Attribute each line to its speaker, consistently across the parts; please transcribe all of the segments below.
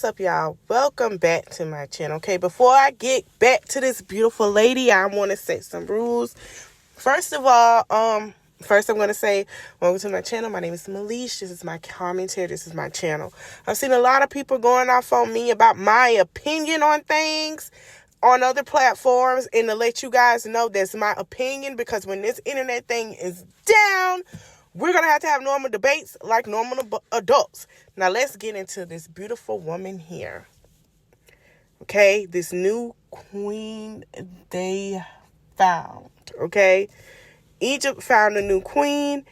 Speaker 1: up, y'all? Welcome back to my channel. Okay, before I get back to this beautiful lady, I want to set some rules. First of all, I'm going to say, welcome to my channel. My name is Malish. This is my commentary. This is my channel. I've seen a lot of people going off on me about my opinion on things on other platforms, and to let you guys know that's my opinion, because when this internet thing is down, we're going to have normal debates like normal adults. Now, let's get into this beautiful woman here. Okay, this new queen they found. Okay, Egypt found a new queen.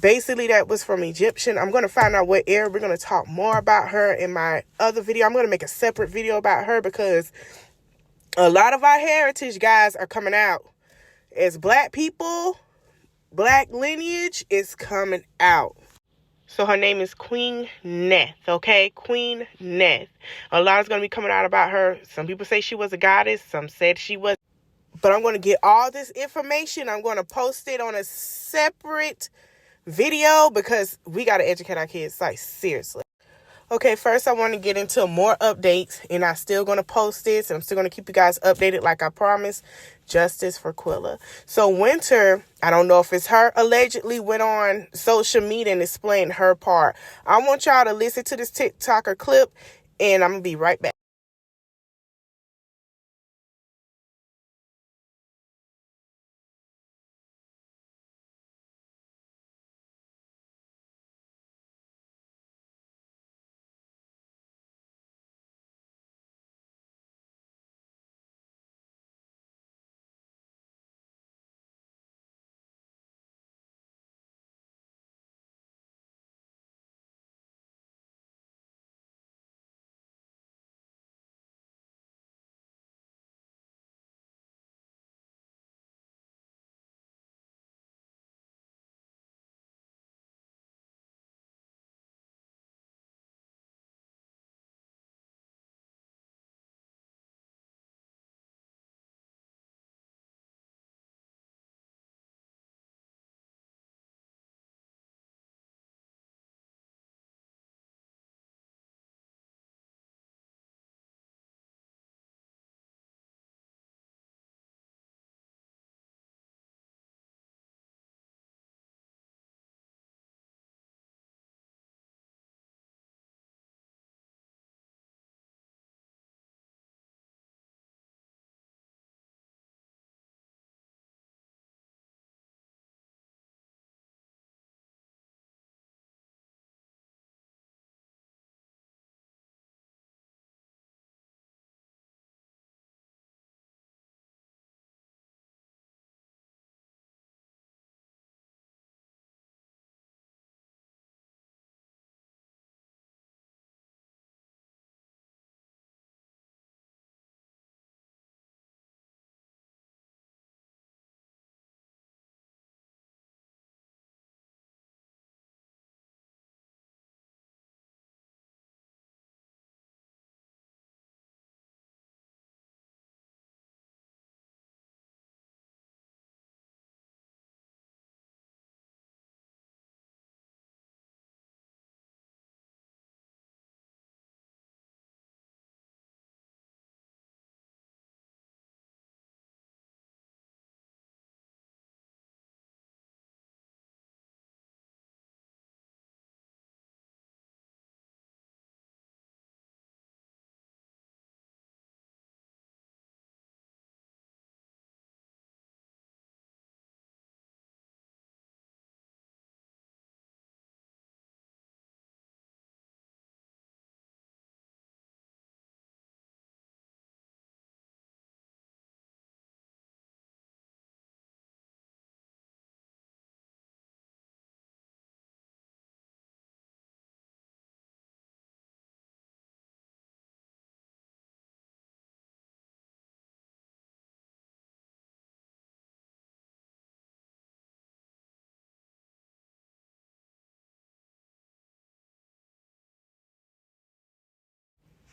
Speaker 1: Basically, that was from Egyptian. I'm going to find out what era. We're going to talk more about her in my other video. I'm going to make a separate video about her because a lot of our heritage guys are coming out. As black people, black lineage is coming out. So her name is Queen NEITH, okay? Queen NEITH. A lot is going to be coming out about her. Some people say she was a goddess. Some said she was. But I'm going to get all this information. I'm going to post it on a separate video because we got to educate our kids. Like, seriously. Okay, first I want to get into more updates, and I'm still going to post this, and I'm still going to keep you guys updated like I promised. Justice for Quilla. So Winter, I don't know if it's her, allegedly went on social media and explained her part. I want y'all to listen to this TikToker clip, and I'm going to be right back.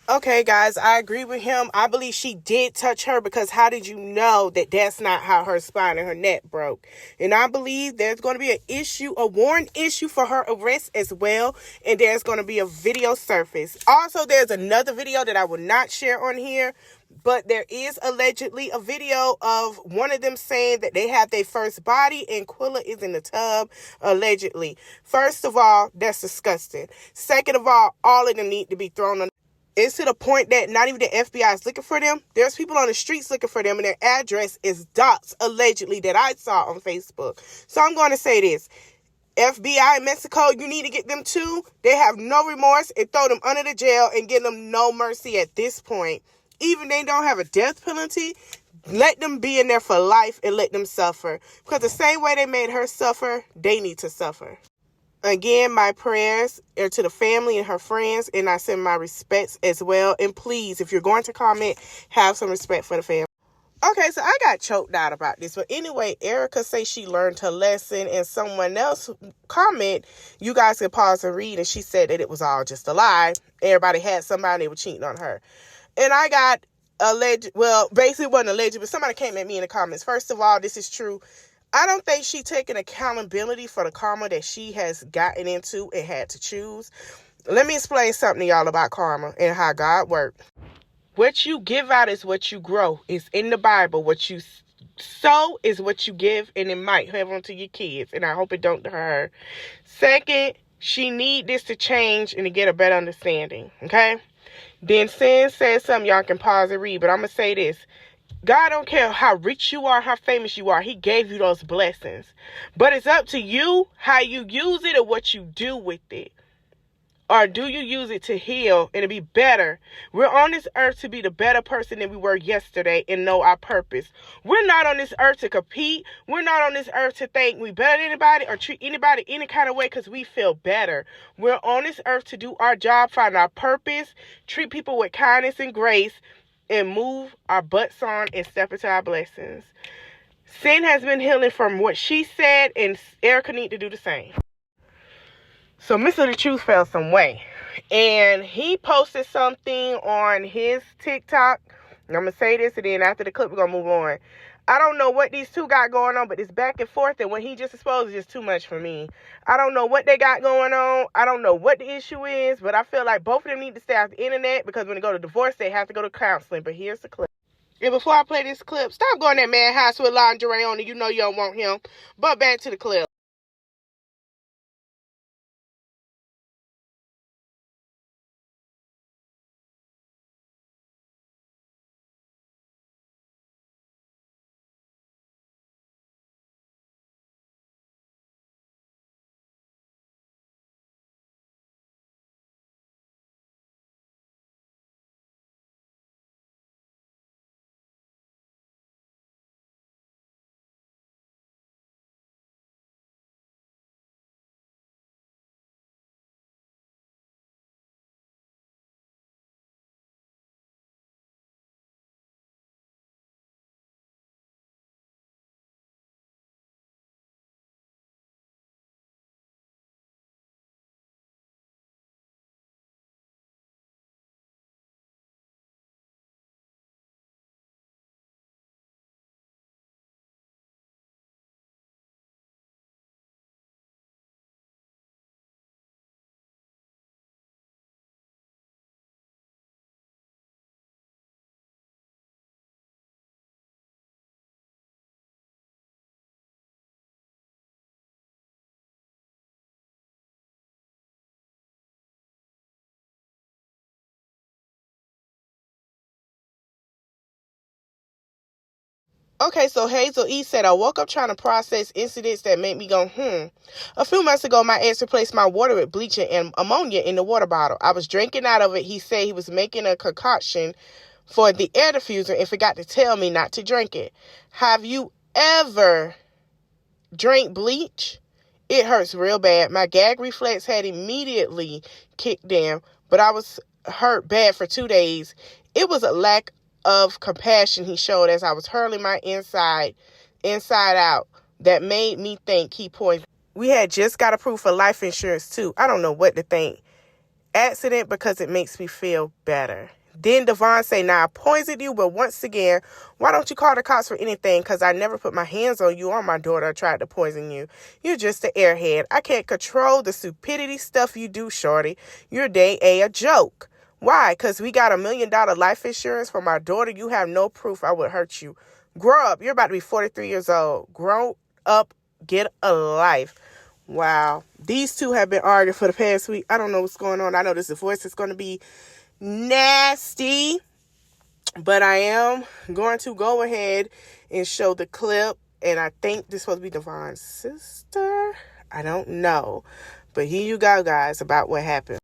Speaker 1: Okay, guys, I agree with him. I believe she did touch her, because how did you know that that's not how her spine and her neck broke? And I believe there's going to be a warrant issue for her arrest as well. And there's going to be a video surface. Also, there's another video that I will not share on here, but there is allegedly a video of one of them saying that they have their first body and Quilla is in the tub, allegedly. First of all, that's disgusting. Second of all of them need to be thrown on. It's to the point that not even the FBI is looking for them. There's people on the streets looking for them, and their address is dots, allegedly, that I saw on Facebook. So I'm going to say this. FBI in Mexico, you need to get them too. They have no remorse, and throw them under the jail and give them no mercy at this point. Even they don't have a death penalty, let them be in there for life and let them suffer. Because the same way they made her suffer, they need to suffer. Again, my prayers are to the family and her friends, and I send my respects as well. And please, if you're going to comment, have some respect for the family. Okay, so I got choked out about this. But anyway, Erica say she learned her lesson, and someone else comment, you guys can pause and read, and she said that it was all just a lie. Everybody had somebody, they were cheating on her. And I got alleged, well, basically it wasn't alleged, but somebody came at me in the comments. First of all, this is true. I don't think she taking accountability for the karma that she has gotten into and had to choose. Let me explain something to y'all about karma and how God works. What you give out is what you grow. It's in the Bible. What you sow is what you give, and it might have onto your kids. And I hope it don't to her. Second, she need this to change and to get a better understanding. Okay? Then Sin says something, y'all can pause and read, but I'm going to say this. God don't care how rich you are, how famous you are. He gave you those blessings. But it's up to you how you use it or what you do with it. Or do you use it to heal and to be better? We're on this earth to be the better person than we were yesterday and know our purpose. We're not on this earth to compete. We're not on this earth to think we better than anybody or treat anybody any kind of way because we feel better. We're on this earth to do our job, find our purpose, treat people with kindness and grace, and move our butts on and step into our blessings. Sin has been healing from what she said, and Erica need to do the same. So Mr. The Truth felt some way, and he posted something on his TikTok. And I'm going to say this, and then after the clip, we're going to move on. I don't know what these two got going on, but it's back and forth, and what he just exposed is just too much for me. I don't know what they got going on. I don't know what the issue is, but I feel like both of them need to stay off the internet, because when they go to divorce, they have to go to counseling. But here's the clip. And before I play this clip, stop going to that man's house with lingerie on, and you know you don't want him. But back to the clip. Okay, so Hazel E said, I woke up trying to process incidents that made me go, A few months ago, my ex replaced my water with bleach and ammonia in the water bottle. I was drinking out of it. He said he was making a concoction for the air diffuser and forgot to tell me not to drink it. Have you ever drank bleach? It hurts real bad. My gag reflex had immediately kicked in, but I was hurt bad for 2 days. It was a lack of compassion he showed as I was hurling my inside out that made me think he poisoned. We had just got approved for life insurance too. I don't know what to think. accident because it makes me feel better. Then Devon say, now I poisoned you, but once again, why don't you call the cops for anything? Because I never put my hands on you or my daughter. I tried to poison you. You're just an airhead. I can't control the stupidity stuff you do, shorty. You're a joke. Why? Because we got $1 million life insurance for my daughter. You have no proof I would hurt you. Grow up. You're about to be 43 years old. Grow up. Get a life. Wow. These two have been arguing for the past week. I don't know what's going on. I know this divorce is going to be nasty, but I am going to go ahead and show the clip, and I think this is supposed to be Devon's sister. I don't know, but here you go, guys, about what happened.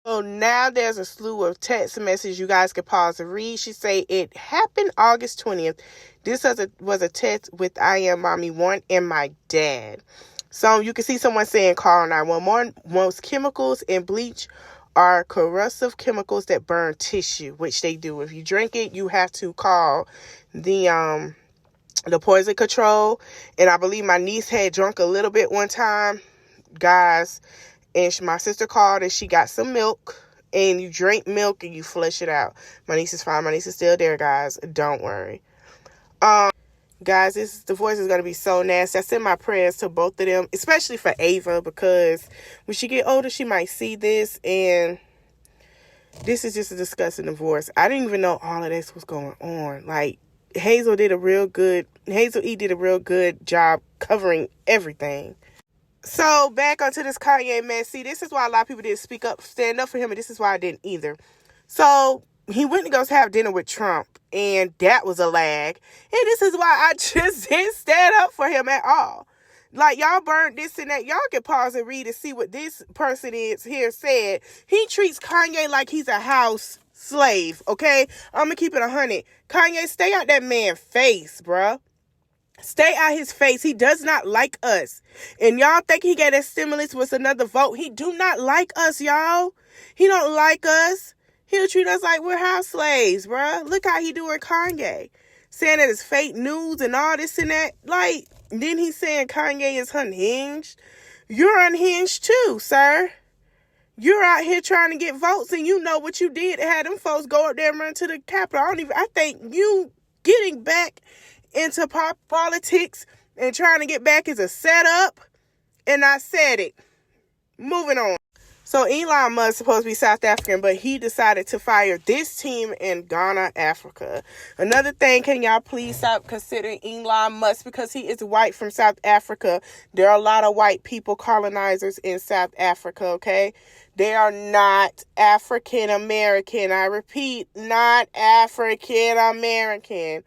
Speaker 1: So now there's a slew of text messages you guys can pause and read. She say it happened August 20th. This was a text with I am mommy 1 and my dad. So you can see someone saying call 911. Most chemicals in bleach are corrosive chemicals that burn tissue, which they do. If you drink it, you have to call the poison control. And I believe my niece had drunk a little bit one time, guys. And my sister called and she got some milk. And you drink milk and you flush it out. My niece is fine. My niece is still there, guys. Don't worry. Guys, this divorce is going to be so nasty. I send my prayers to both of them, especially for Ava, because when she get older, she might see this. And this is just a disgusting divorce. I didn't even know all of this was going on. Like, Hazel E did a real good job covering everything. So, back onto this Kanye mess. See, this is why a lot of people didn't speak up, stand up for him, and this is why I didn't either. So, he went to go have dinner with Trump, and that was a lag. And this is why I just didn't stand up for him at all. Like, y'all burned this and that. Y'all can pause and read and see what this person is here said. He treats Kanye like he's a house slave, okay? I'm gonna keep it 100. Kanye, stay out that man's face, bruh. Stay out his face. He does not like us. And y'all think he got that stimulus with another vote. He do not like us, y'all. He don't like us. He'll treat us like we're house slaves, bruh. Look how he doing Kanye. Saying that it's fake news and all this and that. Like, then he's saying Kanye is unhinged. You're unhinged too, sir. You're out here trying to get votes and you know what you did to have them folks go up there and run to the Capitol. I think you getting back into politics and trying to get back is a setup. And I said it. Moving on. So Elon Musk is supposed to be South African, but he decided to fire this team in Ghana, Africa. Another thing, can y'all please stop considering Elon Musk because he is white from South Africa. There are a lot of white people colonizers in South Africa, okay? They are not African American. I repeat, not African American.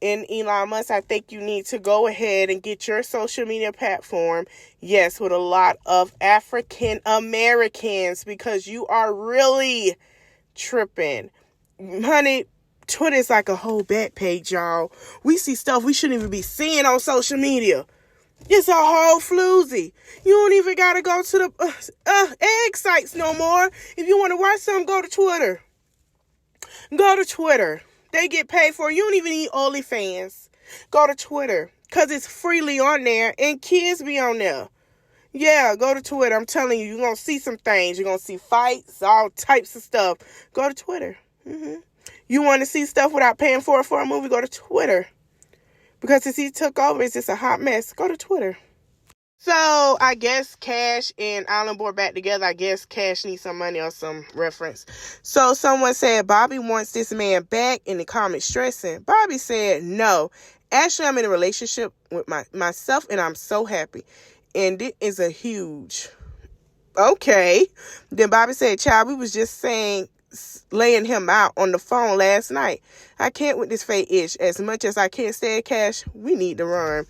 Speaker 1: And Elon Musk, I think you need to go ahead and get your social media platform, yes, with a lot of African Americans because you are really tripping. Honey, Twitter is like a whole back page, y'all. We see stuff we shouldn't even be seeing on social media. It's a whole floozy. You don't even got to go to the egg sites no more. If you want to watch something, go to Twitter. Go to Twitter. They get paid for it. You don't even need OnlyFans. Go to Twitter. Because it's freely on there. And kids be on there. Yeah, go to Twitter. I'm telling you, you're going to see some things. You're going to see fights, all types of stuff. Go to Twitter. You want to see stuff without paying for it for a movie? Go to Twitter. Because since he took over, it's just a hot mess. Go to Twitter. So I guess Cash and Island Boy back together. I guess Cash needs some money or some reference. So someone said Bobby wants this man back in the comments stressing. Bobby said no. Actually, I'm in a relationship with myself and I'm so happy. And it is a huge okay. Then Bobby said, child, we was just saying laying him out on the phone last night. I can't with this fake ish. As much as I can't stand Cash, we need to run.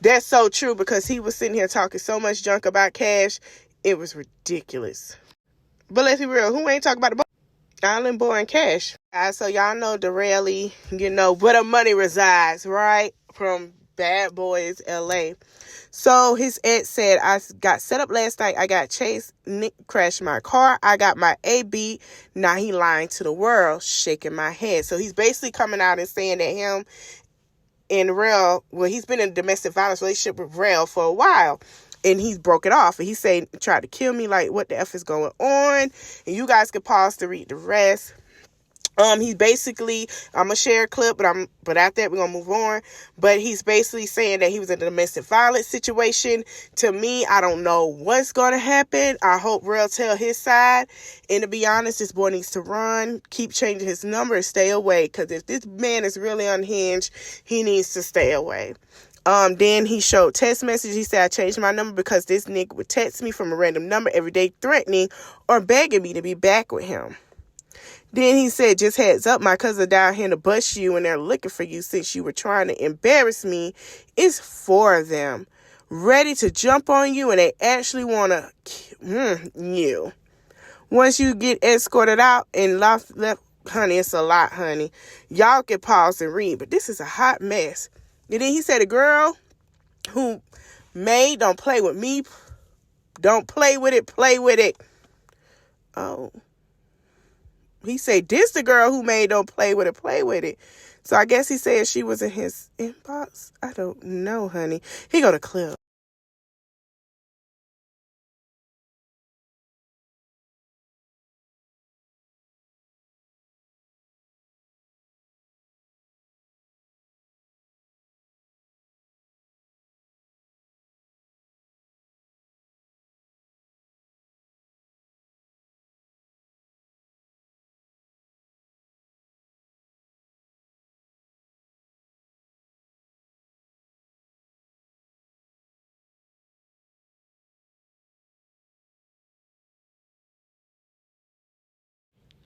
Speaker 1: That's so true because he was sitting here talking so much junk about Cash. It was ridiculous. But let's be real. Who ain't talking about the Island Boy and Cash? So y'all know the rally, where the money resides, right? From Bad Boys LA. So his ex said, I got set up last night. I got chased. Nick crashed my car. I got my AB. Now he lying to the world, shaking my head. So he's basically coming out and saying that him and Rel, he's been in a domestic violence relationship with Rel for a while. And he's broke it off. And he's saying, tried to kill me. Like, what the F is going on? And you guys can pause to read the rest. He's basically, I'm going to share a clip, but after that, we're going to move on. But he's basically saying that he was in a domestic violence situation. To me, I don't know what's going to happen. I hope Rel tell his side. And to be honest, this boy needs to run, keep changing his number, and stay away. Because if this man is really unhinged, he needs to stay away. Then he showed text message. He said, I changed my number because this nigga would text me from a random number every day, threatening or begging me to be back with him. Then he said, just heads up, my cousin down here to bust you and they're looking for you since you were trying to embarrass me. It's 4 of them ready to jump on you and they actually want to you. Once you get escorted out and left, honey, it's a lot, honey. Y'all can pause and read, but this is a hot mess. And then he said, a girl who don't play with me. Don't play with it, play with it. Oh. He said, this the girl who don't play with it, play with it. So I guess he said she was in his inbox. I don't know, honey. He go to clip.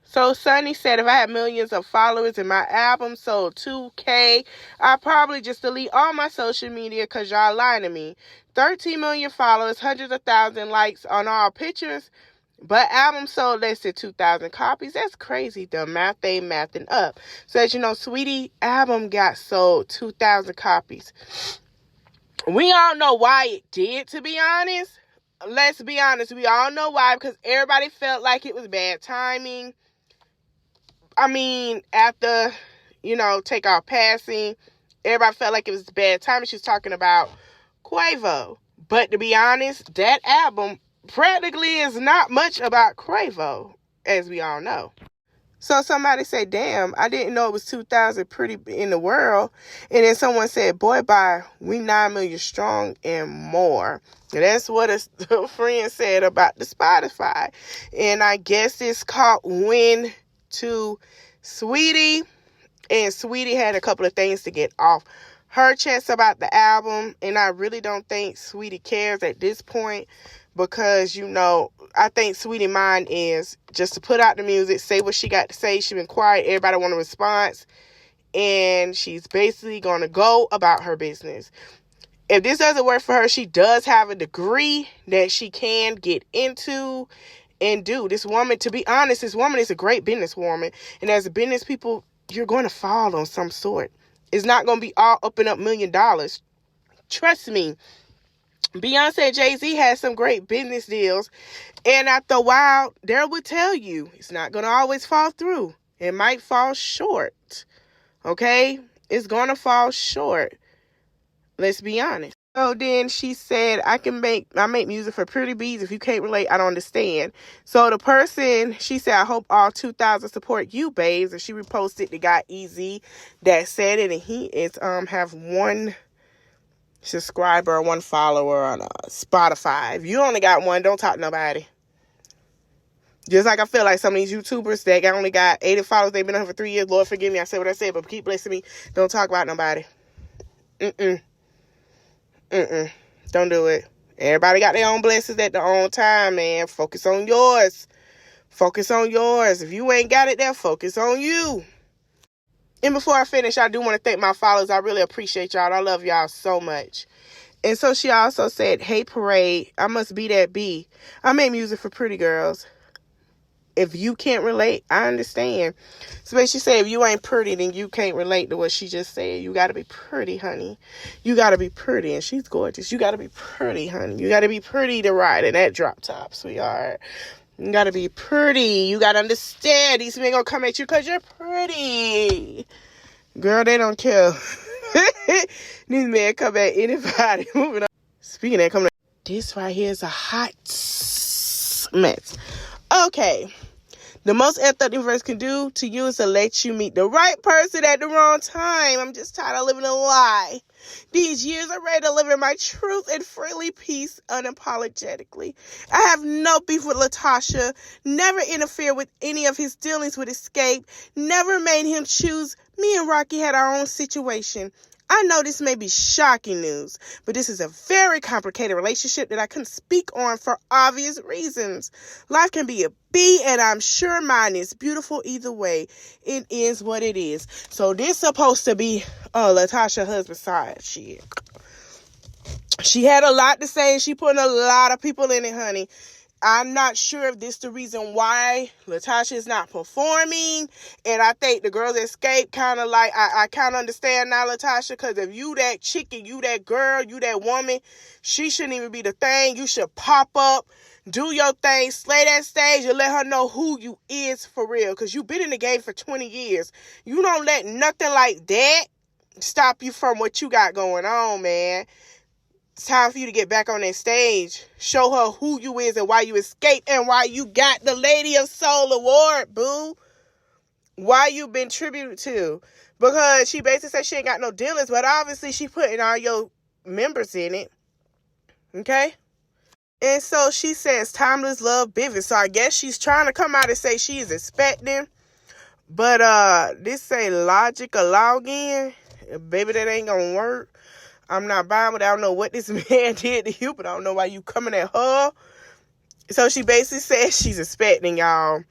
Speaker 1: So Sonny said, if I had millions of followers and my album sold 2K, I'd probably just delete all my social media because y'all lying to me. 13 million followers, hundreds of thousands likes on all pictures, but album sold less than 2,000 copies. That's crazy. The math ain't mathing up. So as you know, Sweetie album got sold 2,000 copies. We all know why it did, to be honest. Let's be honest. We all know why, because everybody felt like it was bad timing. I mean, after, take our passing, everybody felt like it was bad timing. She was talking about Quavo. But to be honest, that album practically is not much about Quavo, as we all know. So somebody said, damn, I didn't know it was 2,000 pretty in the world. And then someone said, boy, bye, we 9 million strong and more. And that's what a friend said about the Spotify. And I guess it's called Win to Sweetie. And Sweetie had a couple of things to get off her chest about the album. And I really don't think Sweetie cares at this point. Because, I think Sweetie mind is just to put out the music, say what she got to say. She's been quiet. Everybody want a response. And she's basically going to go about her business. If this doesn't work for her, she does have a degree that she can get into and do. This woman, to be honest, this woman is a great businesswoman. And as a business people, you're going to fall on some sort. It's not going to be all up and up $1 million. Trust me. Beyonce and Jay-Z had some great business deals. And after a while, Daryl would tell you, it's not going to always fall through. It might fall short. Okay? It's going to fall short. Let's be honest. So then she said, I make music for pretty bees. If you can't relate, I don't understand. So the person, she said, I hope all 2,000 support you, babes. And she reposted the guy Easy that said it. And he is, have 1 subscriber or 1 follower on Spotify. If you only got 1, don't talk to nobody. Just like I feel like some of these YouTubers that only got 80 followers, they've been on for 3 years. Lord forgive me, I said what I said, but keep blessing me. Don't talk about nobody. Don't do it. Everybody got their own blessings at their own time, man. Focus on yours. Focus on yours. If you ain't got it there, focus on you. And before I finish, I do want to thank my followers. I really appreciate y'all. I love y'all so much. And so she also said, hey, Parade, I must be that B. I make music for pretty girls. If you can't relate, I understand. So she said, if you ain't pretty, then you can't relate to what she just said. You got to be pretty, honey. You got to be pretty. And she's gorgeous. You got to be pretty, honey. You got to be pretty to ride in that drop top, sweetheart. You got to be pretty. You got to understand. These men going to come at you because you're pretty. Girl, they don't care. These men come at anybody. Moving on. Speaking of that, this right here is a hot mess. Okay. The most F30 universe can do to you is to let you meet the right person at the wrong time. I'm just tired of living a lie. These years are ready to live in my truth and freely peace unapologetically. I have no beef with Latasha, never interfered with any of his dealings with Escape, never made him choose. Me and Rocky had our own situation. I know this may be shocking news, but this is a very complicated relationship that I couldn't speak on for obvious reasons. Life can be a B, and I'm sure mine is beautiful either way. It is what it is. So this supposed to be Latasha's husband's side. Shit. She had a lot to say, and she put a lot of people in it, honey. I'm not sure if this is the reason why Latasha is not performing. And I think the girls Escape kind of like, I kind of understand now, Latasha, because if you that chicken, you that girl, you that woman, she shouldn't even be the thing. You should pop up, do your thing, slay that stage, and let her know who you is for real. Because you've been in the game for 20 years. You don't let nothing like that stop you from what you got going on, man. It's time for you to get back on that stage. Show her who you is and why you escaped and why you got the Lady of Soul award, boo. Why you been tributed to. Because she basically said she ain't got no dealings, but obviously she putting all your members in it. Okay? And so she says timeless love Bivens. So I guess she's trying to come out and say she is expecting. But this say logic or login. Baby, that ain't gonna work. I'm not buying it. I don't know what this man did to you, but I don't know why you coming at her. So she basically says she's expecting, y'all.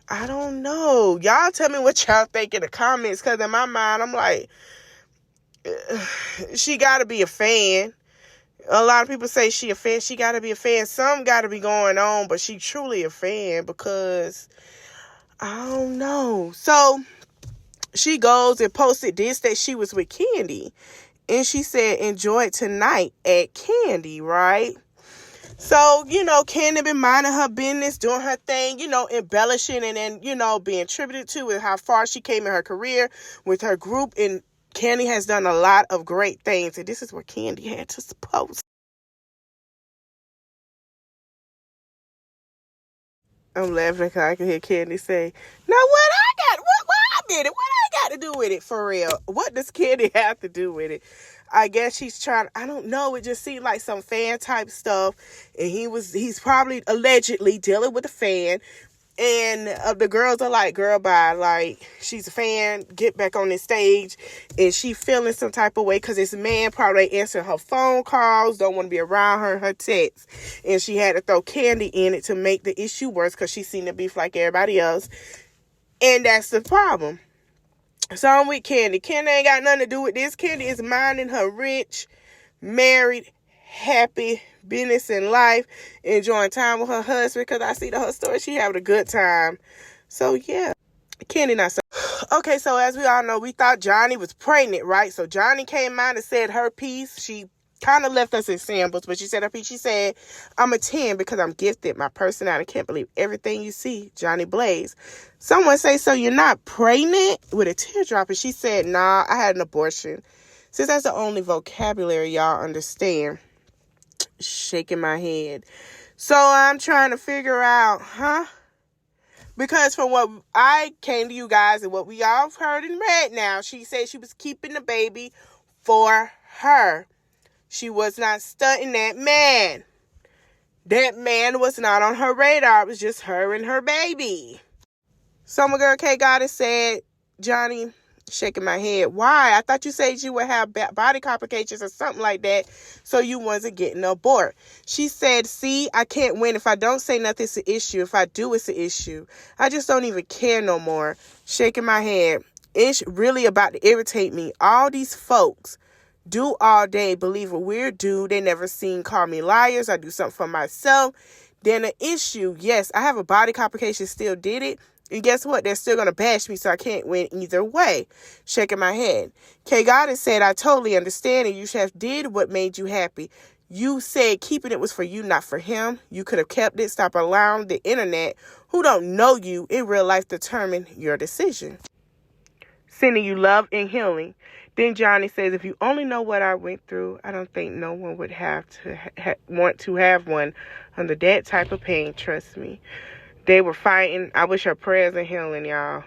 Speaker 1: I don't know. Y'all tell me what y'all think in the comments, because in my mind, I'm like, she got to be a fan. A lot of people say she a fan. She got to be a fan. Something got to be going on, but she truly a fan because, I don't know. So she goes and posted this, that she was with Candy. And she said, enjoy it tonight at Candy, right? So, Candy been minding her business, doing her thing, embellishing and then, being attributed to with how far she came in her career with her group. And Candy has done a lot of great things. And this is where Candy had to post. I'm laughing because I can hear Candy say, now what I did it? What I got to do with it for real? What does Candy have to do with it? I guess she's trying, I don't know. It just seemed like some fan type stuff. And he's probably allegedly dealing with a fan. And the girls are like, girl, bye. Like, she's a fan. Get back on this stage. And she feeling some type of way because this man probably ain't answering her phone calls, don't want to be around her texts. And she had to throw Candy in it to make the issue worse because she seen the beef like everybody else. And that's the problem. So I'm with Candy. Candy ain't got nothing to do with this. Candy is minding her rich, married, happy business in life, enjoying time with her husband, because I see her story. She having a good time. So, yeah. Candy not so. Okay, so as we all know, we thought Johnny was pregnant, right? So Johnny came out and said her piece. She kind of left us in shambles, but she said her piece. She said, I'm a 10 because I'm gifted. My personality can't believe everything you see. Johnny Blaze. Someone say, so you're not pregnant? With a teardrop. And she said, nah, I had an abortion. Since that's the only vocabulary y'all understand. Shaking my head. So I'm trying to figure out, because from what I came to you guys and what we all heard and read now, she said she was keeping the baby for her. She was not stunting that man. That man was not on her radar. It was just her and her baby. So my girl K Goddess said, Johnny, shaking my head, why? I thought you said you would have body complications or something like that, so you wasn't getting a abort. She said, see, I can't win. If I don't say nothing, it's an issue. If I do, it's an issue. I just don't even care no more. Shaking my head. It's really about to irritate me. All these folks do all day believe a weird dude they never seen call me liars. I do something for myself. Then an issue. Yes, I have a body complication, still did it. And guess what? They're still going to bash me, so I can't win either way. Shaking my head. K Goddess said, I totally understand, and you should have did what made you happy. You said keeping it was for you, not for him. You could have kept it. Stop allowing the internet, who don't know you in real life, determine your decision. Sending you love and healing. Then Johnny says, if you only know what I went through, I don't think no one would have to want to have one under that type of pain. Trust me. They were fighting. I wish her prayers and healing, y'all.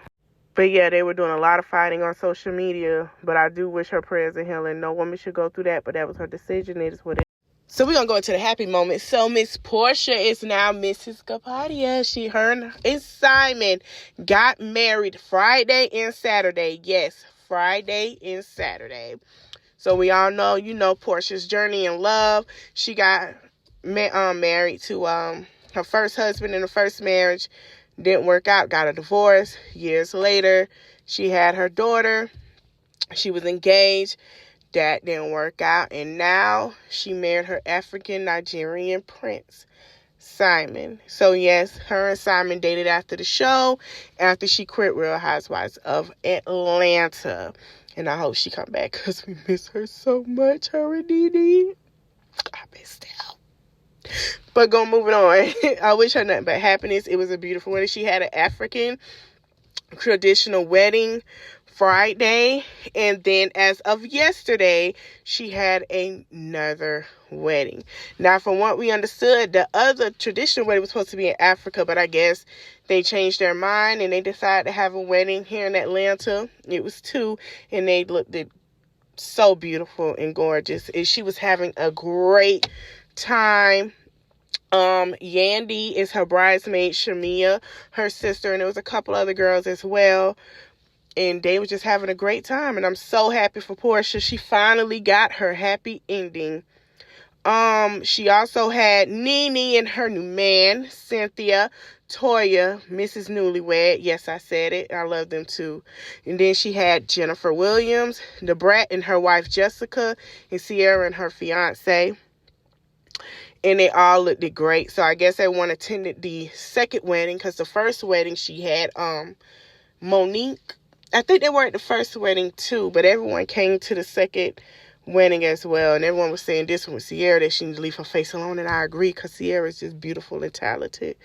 Speaker 1: But yeah, they were doing a lot of fighting on social media. But I do wish her prayers and healing. No woman should go through that, but that was her decision. It is what it is. So we're going to go into the happy moment. So Miss Porsha is now Mrs. Kapadia. Her and Simon got married Friday and Saturday. Yes, Friday and Saturday. So we all know, Porsha's journey in love. She got married to her first husband in the first marriage. Didn't work out, got a divorce. Years later, she had her daughter. She was engaged. That didn't work out. And now she married her African Nigerian prince, Simon. So yes, her and Simon dated after the show, after she quit Real Housewives of Atlanta. And I hope she come back because we miss her so much, her and Nene. I missed out. But moving on. I wish her nothing but happiness. It was a beautiful wedding. She had an African traditional wedding Friday, and then as of yesterday, she had another wedding. Now, from what we understood, the other traditional wedding was supposed to be in Africa, but I guess they changed their mind and they decided to have a wedding here in Atlanta. It was two, and they looked so beautiful and gorgeous. And she was having a great time. Yandy is her bridesmaid, Shamia, her sister, and there was a couple other girls as well. And they were just having a great time. And I'm so happy for Porsha. She finally got her happy ending. She also had Nene and her new man, Cynthia, Toya, Mrs. Newlywed. Yes, I said it. I love them too. And then she had Jennifer Williams, the brat, and her wife, Jessica, and Sierra and her fiance. And they all looked great. So I guess everyone attended the second wedding, because the first wedding she had Monique. I think they were at the first wedding too, but everyone came to the second wedding as well. And everyone was saying this one with Sierra, that she needs to leave her face alone. And I agree, because Sierra is just beautiful and talented.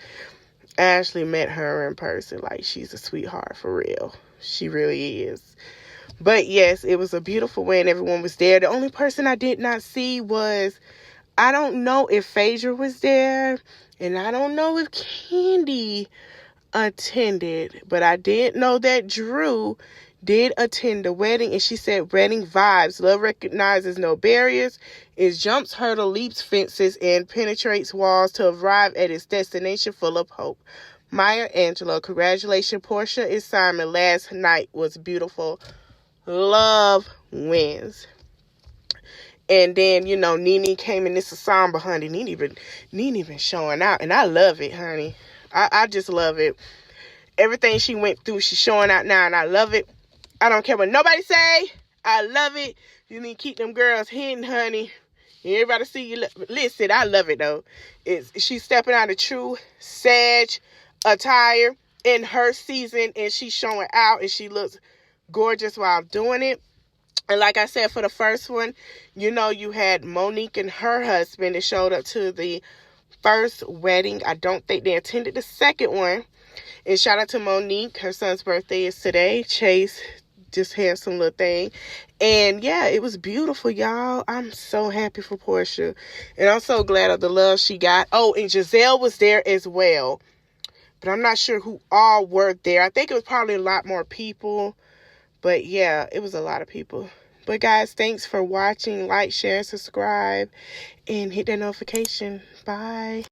Speaker 1: I actually met her in person. Like, she's a sweetheart for real. She really is. But yes, it was a beautiful wedding. Everyone was there. The only person I did not see was, I don't know if Phaedra was there, and I don't know if Candy attended, but I did know that Drew did attend the wedding, and she said, wedding vibes. Love recognizes no barriers. It jumps, hurdles, leaps fences, and penetrates walls to arrive at its destination full of hope. Maya Angelou, congratulations, Porsha and Simon. Last night was beautiful. Love wins. And then, Nene came in. This is somber, honey. Nene been showing out, and I love it, honey. I just love it. Everything she went through, she's showing out now, and I love it. I don't care what nobody say. I love it. You need to keep them girls hidden, honey. Everybody see you. Listen, I love it, though. She's stepping out of true Sag attire in her season, and she's showing out, and she looks gorgeous while doing it. And like I said, for the first one, you had Monique and her husband that showed up to the first wedding. I don't think they attended the second one. And shout out to Monique. Her son's birthday is today. Chase, just handsome little thing. And yeah, it was beautiful, y'all. I'm so happy for Porsha. And I'm so glad of the love she got. Oh, and Giselle was there as well. But I'm not sure who all were there. I think it was probably a lot more people. But yeah, it was a lot of people But guys, thanks for watching. Like, share, subscribe, and hit that notification. Bye.